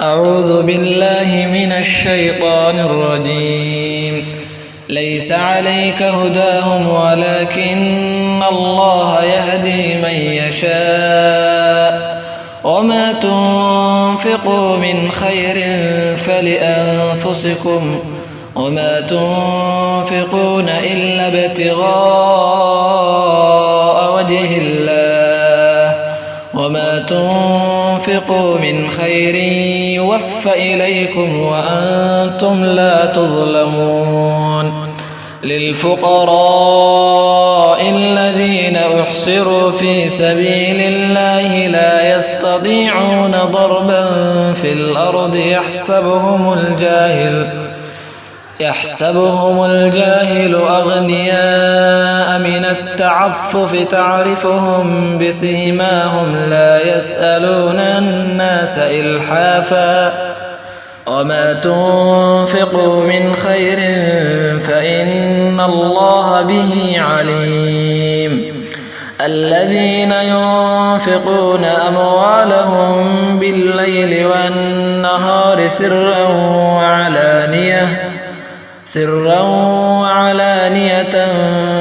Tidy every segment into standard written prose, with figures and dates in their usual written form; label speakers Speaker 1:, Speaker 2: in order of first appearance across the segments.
Speaker 1: أعوذ بالله من الشيطان الرجيم. ليس عليك هداهم ولكن الله يهدي من يشاء وما تنفقوا من خير فلأنفسكم وما تنفقون إلا ابتغاء وجه الله وما تنفقوا من خير يوفى إليكم وأنتم لا تظلمون. للفقراء الذين أحصروا في سبيل الله لا يستطيعون ضربا في الأرض يحسبهم الجاهل أغنياء من التعفف تعرفهم بسيماهم لا يسألون الناس إلحافا وما تنفقوا من خير فإن الله به عليم. الذين ينفقون أموالهم بالليل والنهار سرا وعلانية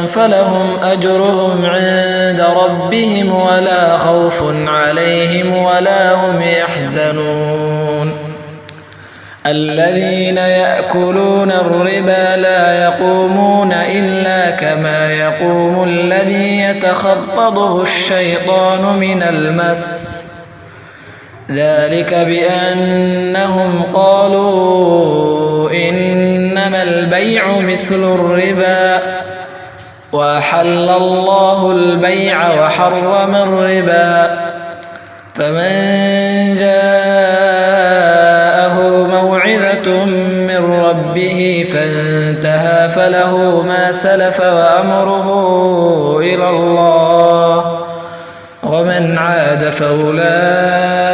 Speaker 1: فلهم أجرهم عند ربهم ولا خوف عليهم ولا هم يحزنون. الذين يأكلون الربا لا يقومون إلا كما يقوم الذي يتخبطه الشيطان من المس ذلك بأنهم قالوا إنما البيع مثل الربا وأحل الله البيع وحرم الربا فمن جاءه موعظة من ربه فانتهى فله ما سلف وأمره إلى الله ومن عاد فأولئك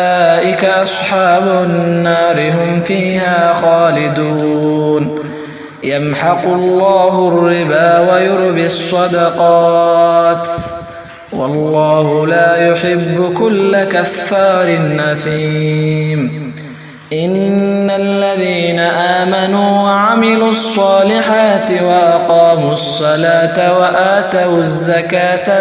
Speaker 1: أصحاب النار هم فيها خالدون. يمحق الله الربا ويربي الصدقات والله لا يحب كل كفار أثيم. إن الذين آمنوا وعملوا الصالحات وأقاموا الصلاة وآتوا الزكاة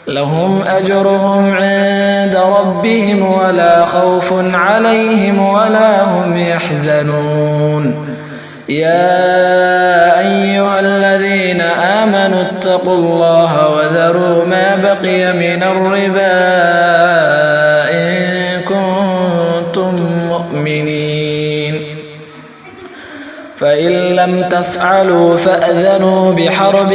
Speaker 1: لهم أجرهم عند ربهم ولا خوف عليهم ولا هم يحزنون. يا أيها الذين آمنوا اتقوا الله وذروا ما بقي من الربا إن كنتم مؤمنين فإن لم تفعلوا فأذنوا بحرب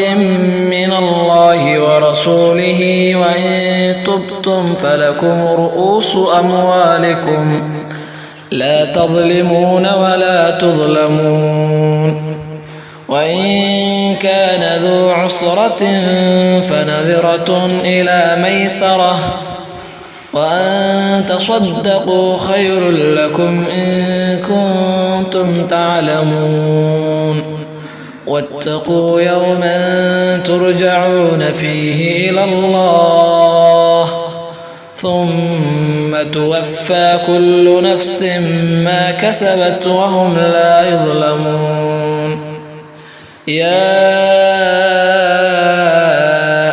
Speaker 1: من الله ورسوله وإن تبتم فلكم رؤوس أموالكم لا تظلمون ولا تظلمون. وإن كان ذو عسرة فنذرة إلى ميسرة وأن تصدقوا خير لكم إن كنتم تعلمون. واتقوا يوما ترجعون فيه إلى الله ثم توفى كل نفس ما كسبت وهم لا يظلمون. يا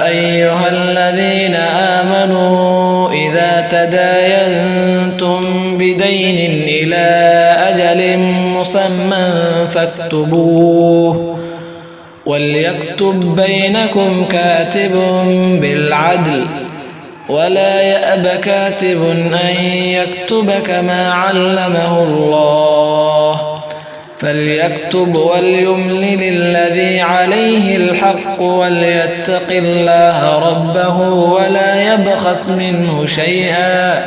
Speaker 1: أيها الذين آمنوا إذا تداينتم بدين إلى أجل مسمى فاكتبوه وليكتب بينكم كاتب بالعدل ولا يأب كاتب أن يكتب كما علمه الله فليكتب وليملل الذي عليه الحق وليتق الله ربه ولا يبخس منه شيئا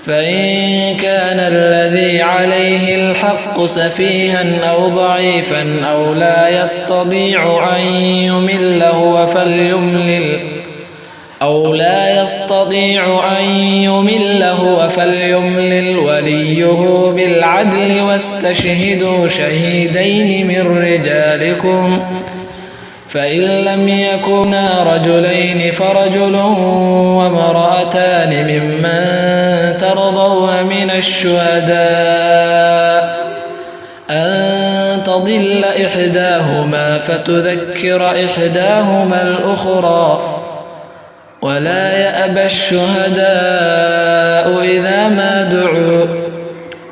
Speaker 1: فإن كان الذي عليه الحق سفيها أو ضعيفا أو لا يستطيع أن يمل هو فليملل وليه بالعدل واستشهدوا شهيدين من رجالكم فإن لم يكونا رجلين فرجل وامرأتان ممن ترضون الشهداء أن تضل إحداهما فتذكر إحداهما الأخرى ولا يأبى الشهداء إذا ما دعوا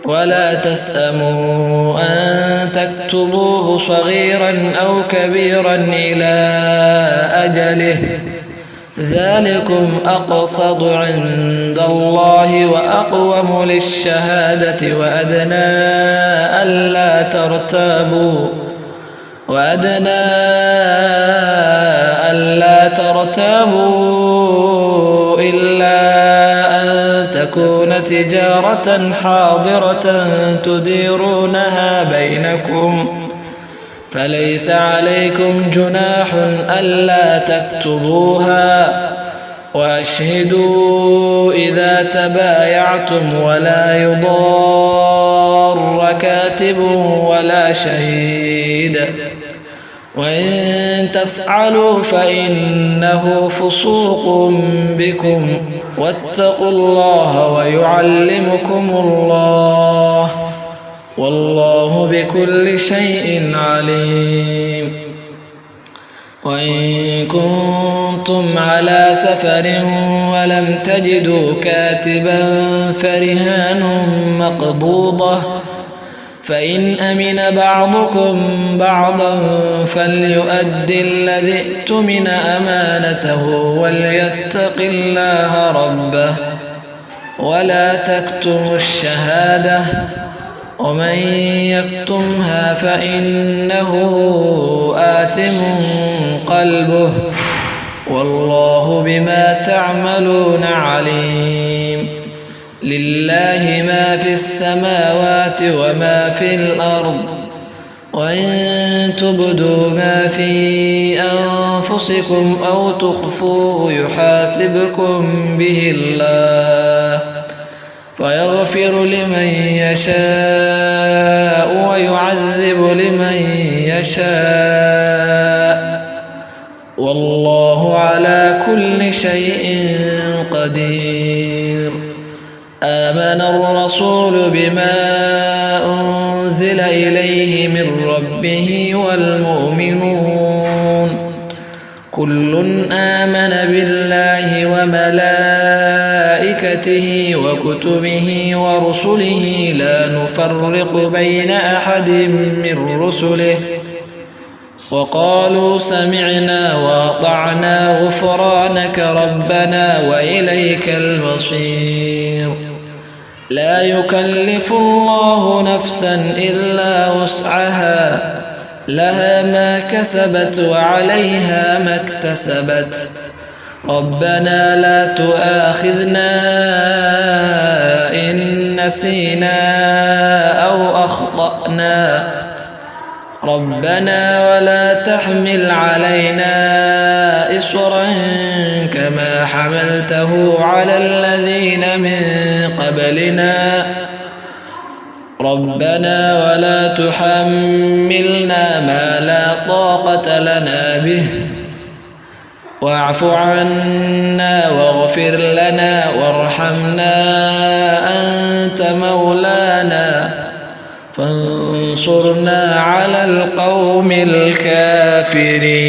Speaker 1: ولا تسأموا أن تكتبوه صغيرا أو كبيرا إلى أجله ذلكم أقسط عند الله وأقوم للشهادة وأدنى ألا ترتابوا إلا أن تكون تجارة حاضرة تديرونها بينكم فليس عليكم جناح ألا تكتبوها وأشهدوا إذا تبايعتم ولا يضار كاتب ولا شهيد وإن تفعلوا فإنه فسوق بكم واتقوا الله ويعلمكم الله والله بكل شيء عليم. وإن كنتم على سفر ولم تجدوا كاتبا فرهان مقبوضة فإن أمن بعضكم بعضا فليؤدي الذي ائتمن أمانته وليتق الله ربه ولا تكتموا الشهادة ومن يكتمها فإنه آثم قلبه والله بما تعملون عليم. لله ما في السماوات وما في الأرض وإن تبدوا ما في أنفسكم أو تخفوه يحاسبكم به الله فيغفر لمن يشاء ويعذب لمن يشاء والله على كل شيء قدير. آمن الرسول بما أنزل إليه من ربه والمؤمنون كل آمن بالله وملائكته وكتبه ورسله لا نفرق بين أحد من رسله وقالوا سمعنا وأطعنا غفرانك ربنا وإليك المصير. لا يكلف الله نفسا إلا وسعها لها ما كسبت وعليها ما اكتسبت ربنا لا تؤاخذنا إن نسينا أو أخطأنا ربنا ولا تحمل علينا إصرا كما حملته على الذين من قبلنا ربنا ولا تحملنا ما لا طاقة لنا به واعف عنا واغفر لنا وارحمنا أنت مولانا فانصرنا على القوم الكافرين.